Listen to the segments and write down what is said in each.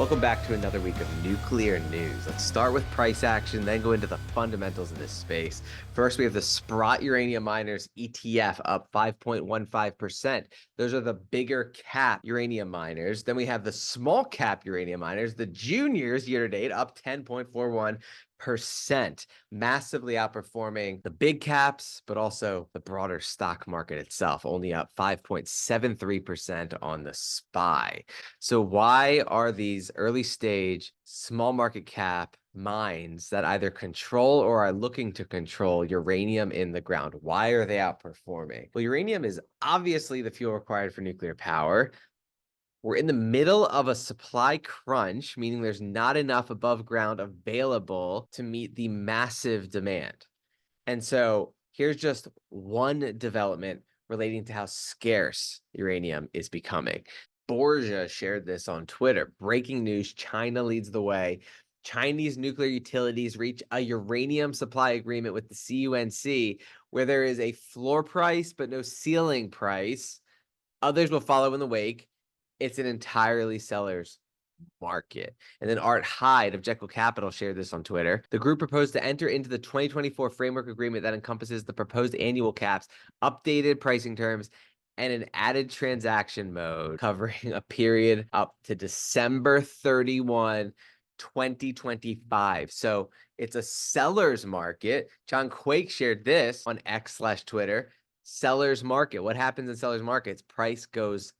Welcome back to another week of nuclear news. Let's start with price action, then go into the fundamentals of this space. First, we have the Sprott Uranium Miners ETF up 5.15%. Those are the bigger cap uranium miners. Then we have the small cap uranium miners, the juniors year to date up 10.41%, massively outperforming the big caps, but also the broader stock market itself, only up 5.73% on the SPY. So why are these early stage, small market cap mines that either control or are looking to control uranium in the ground? Why are they outperforming? Well, uranium is obviously the fuel required for nuclear power. We're in the middle of a supply crunch, meaning there's not enough above ground available to meet the massive demand. And so here's just one development relating to how scarce uranium is becoming. Borgia shared this on Twitter. Breaking news, China leads the way. Chinese nuclear utilities reach a uranium supply agreement with the CUNC where there is a floor price but no ceiling price. Others will follow in the wake. It's an entirely seller's market. And then Art Hyde of Jekyll Capital shared this on Twitter. The group proposed to enter into the 2024 framework agreement that encompasses the proposed annual caps, updated pricing terms, and an added transaction mode covering a period up to December 31, 2025. So it's a seller's market. John Quake shared this on X/Twitter. Seller's market. What happens in seller's markets? Price goes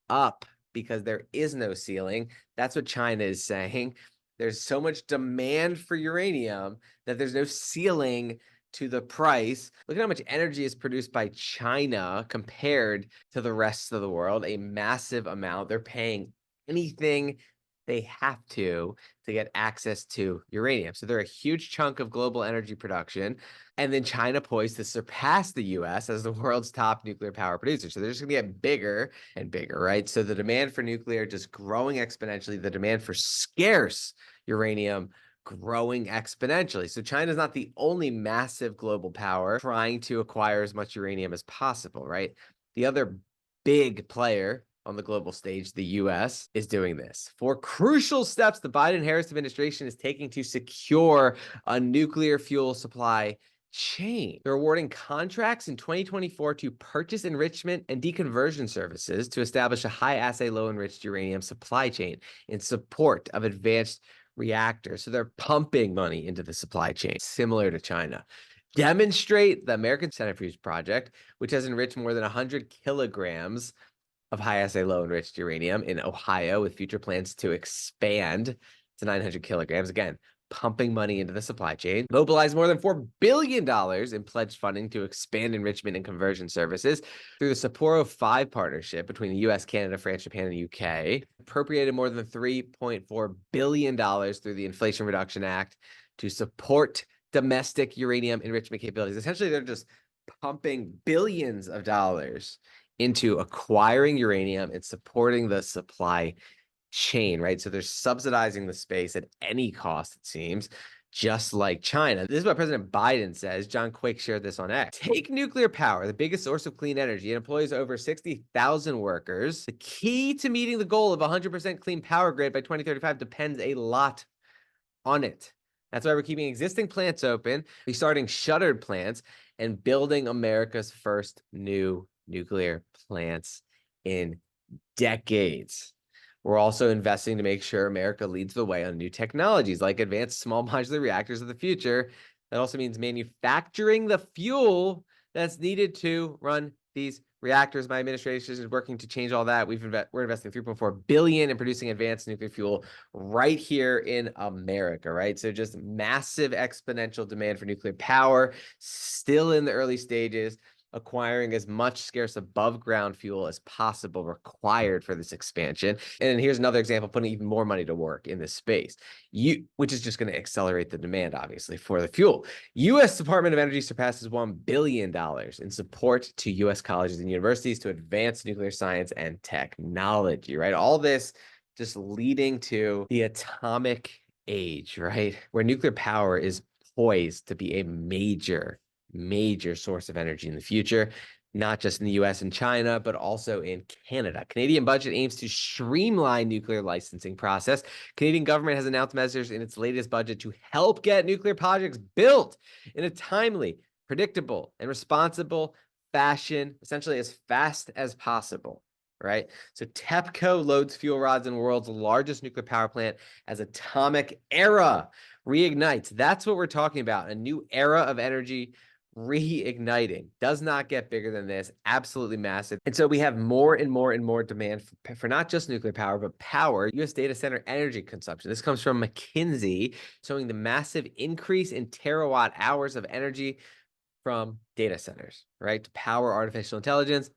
up because there is no ceiling. That's what China is saying. There's so much demand for uranium that there's no ceiling to the price. Look at how much energy is produced by China compared to the rest of the world, a massive amount. They're paying anything they have to get access to uranium. So they're a huge chunk of global energy production. And then China poised to surpass the US as the world's top nuclear power producer. So they're just going to get bigger and bigger, right? So the demand for nuclear just growing exponentially, the demand for scarce uranium growing exponentially. So China's not the only massive global power trying to acquire as much uranium as possible, right? The other big player on the global stage, the US, is doing this. For crucial steps the Biden-Harris administration is taking to secure a nuclear fuel supply chain. They're awarding contracts in 2024 to purchase enrichment and deconversion services to establish a high-assay, low-enriched uranium supply chain in support of advanced reactors. So they're pumping money into the supply chain, similar to China. Demonstrate the American Centrifuge Project, which has enriched more than 100 kilograms of high-assay low-enriched uranium in Ohio, with future plans to expand to 900 kilograms. Again, pumping money into the supply chain. Mobilize more than $4 billion in pledged funding to expand enrichment and conversion services through the Sapporo 5 partnership between the US, Canada, France, Japan, and the UK. Appropriated more than $3.4 billion through the Inflation Reduction Act to support domestic uranium enrichment capabilities. Essentially, they're just pumping billions of dollars into acquiring uranium and supporting the supply chain, right? So they're subsidizing the space at any cost, it seems, just like China. This is what President Biden says. John Quake shared this on X. Take nuclear power, the biggest source of clean energy. It employs over 60,000 workers. The key to meeting the goal of 100% clean power grid by 2035 depends a lot on it. That's why we're keeping existing plants open, restarting shuttered plants, and building America's first new nuclear plants in decades. We're also investing to make sure America leads the way on new technologies like advanced small modular reactors of the future. That also means manufacturing the fuel that's needed to run these reactors. My administration is working to change all that. We're investing $3.4 billion in producing advanced nuclear fuel right here in America, right? So just massive exponential demand for nuclear power, still in the early stages, acquiring as much scarce above ground fuel as possible required for this expansion. And here's another example, putting even more money to work in this space, which is just going to accelerate the demand, obviously, for the fuel. U.S. Department of Energy surpasses $1 billion in support to U.S. colleges and universities to advance nuclear science and technology, right? All this just leading to the atomic age, right? Where nuclear power is poised to be a major source of energy in the future. not just in the US and China, but also in Canada. Canadian budget aims to streamline nuclear licensing process. Canadian government has announced measures in its latest budget to help get nuclear projects built in a timely, predictable, and responsible fashion, essentially as fast as possible. Right? So TEPCO loads fuel rods in the world's largest nuclear power plant as atomic era reignites. That's what we're talking about. A new era of energy reigniting. Does not get bigger than this. Absolutely massive. And so we have more and more and more demand for not just nuclear power, but power, US data center energy consumption. This comes from McKinsey, showing the massive increase in terawatt hours of energy from data centers, right? To power artificial intelligence.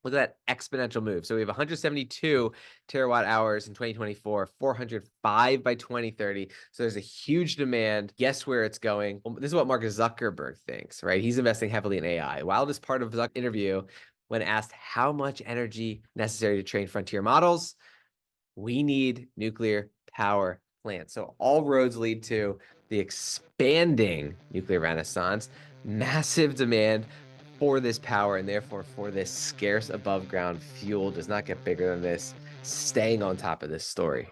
Look at that exponential move. So we have 172 terawatt hours in 2024, 405 by 2030. So there's a huge demand. Guess where it's going? Well, this is what Mark Zuckerberg thinks, right? He's investing heavily in AI. Wildest part of Zuckerberg's interview, when asked how much energy necessary to train frontier models, we need nuclear power plants. So all roads lead to the expanding nuclear renaissance, massive demand for this power, and therefore for this scarce above ground fuel. Does not get bigger than this. Staying on top of this story.